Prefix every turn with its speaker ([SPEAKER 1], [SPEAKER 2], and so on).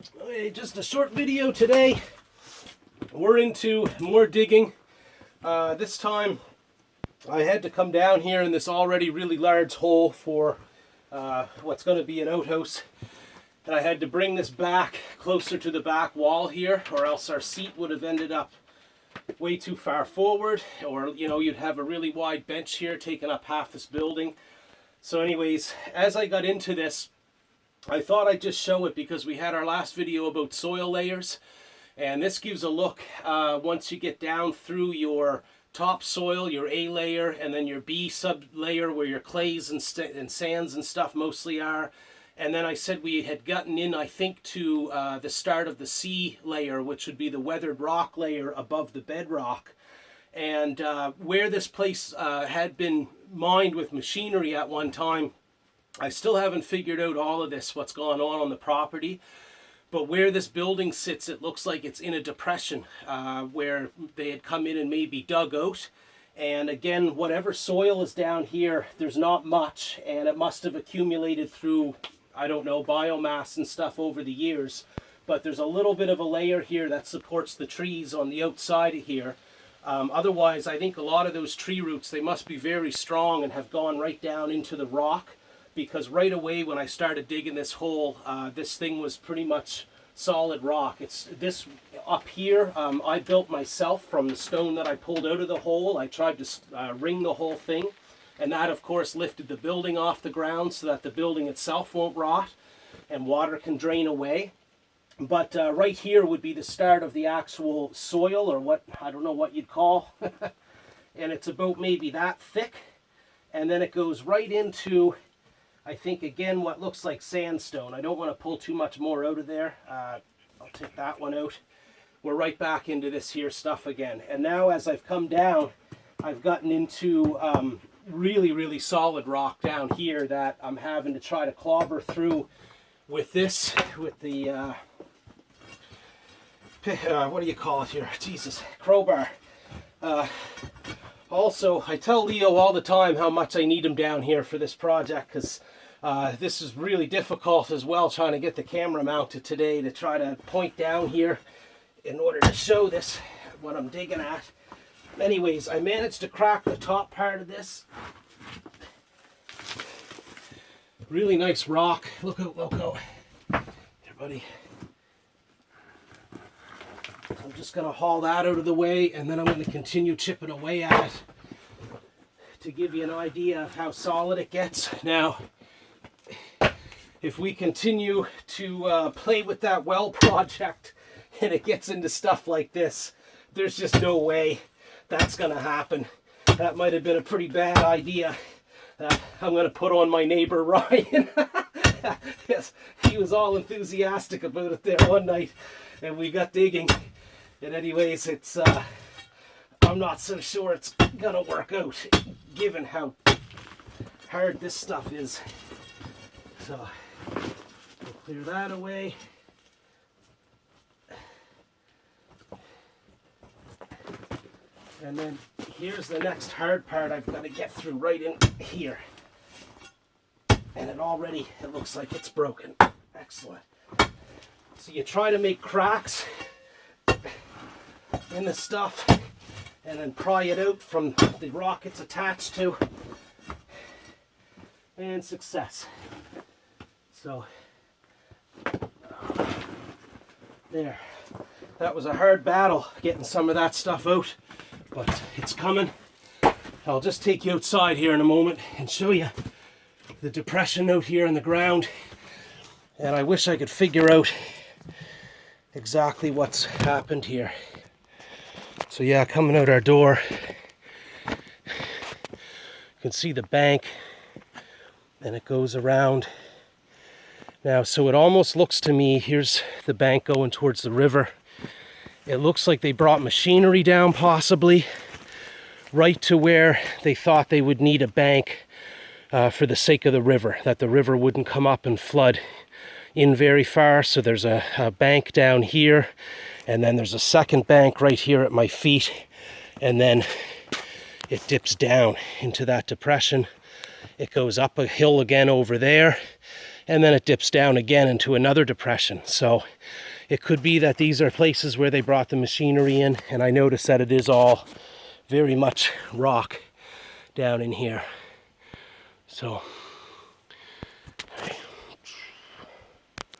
[SPEAKER 1] Okay, just a short video today. We're into more digging. This time I had to come down here in this already really large hole for what's going to be an outhouse. And I had to bring this back closer to the back wall here, or else our seat would have ended up way too far forward, or you'd have a really wide bench here taking up half this building. So anyways, as I got into this, I thought I'd just show it because we had our last video about soil layers, and this gives a look once you get down through your topsoil, your A layer, and then your B sub layer where your clays and sands and stuff mostly are. And then I said we had gotten in, I think, to the start of the C layer, which would be the weathered rock layer above the bedrock. And where this place had been mined with machinery at one time, I still haven't figured out all of this, what's gone on the property. But where this building sits, it looks like it's in a depression where they had come in and maybe dug out. And again, whatever soil is down here, there's not much, and it must have accumulated through, I don't know, biomass and stuff over the years. But there's a little bit of a layer here that supports the trees on the outside of here. Otherwise, I think a lot of those tree roots, they must be very strong and have gone right down into the rock. Because right away when I started digging this hole, this thing was pretty much solid rock. It's this up here, I built myself from the stone that I pulled out of the hole. I tried to ring the whole thing, and that of course lifted the building off the ground so that the building itself won't rot and water can drain away. But right here would be the start of the actual soil, or what, I don't know what you'd call. And it's about maybe that thick, and then it goes right into, I think, again, what looks like sandstone. I don't want to pull too much more out of there. I'll take that one out. We're right back into this here stuff again. And now as I've come down, I've gotten into really, really solid rock down here that I'm having to try to clobber through with this, with the, what do you call it here? Jesus, crowbar. Also, I tell Leo all the time how much I need him down here for this project, because this is really difficult as well, trying to get the camera mounted today to try to point down here in order to show this, what I'm digging at. Anyways, I managed to crack the top part of this. Really nice rock. Look out, loco. Here, buddy. I'm just going to haul that out of the way, and then I'm going to continue chipping away at it to give you an idea of how solid it gets. Now, if we continue to play with that well project and it gets into stuff like this, there's just no way that's going to happen. That might have been a pretty bad idea that I'm going to put on my neighbor Ryan. Yes, he was all enthusiastic about it there one night, and we got digging. And anyways, it's I'm not so sure it's gonna work out given how hard this stuff is. So we'll clear that away. And then here's the next hard part I've got to get through right in here. And it looks like it's broken. Excellent. So you try to make cracks in the stuff and then pry it out from the rock it's attached to, and success. So there, that was a hard battle getting some of that stuff out, but it's coming. I'll just take you outside here in a moment and show you the depression out here in the ground, and I wish I could figure out exactly what's happened here. So yeah, coming out our door, you can see the bank, and it goes around. Now, so it almost looks to me, here's the bank going towards the river. It looks like they brought machinery down possibly right to where they thought they would need a bank for the sake of the river, that the river wouldn't come up and flood in very far. So there's a bank down here, and then there's a second bank right here at my feet, and then it dips down into that depression. It goes up a hill again over there, and then it dips down again into another depression. So it could be that these are places where they brought the machinery in, and I noticed that it is all very much rock down in here. So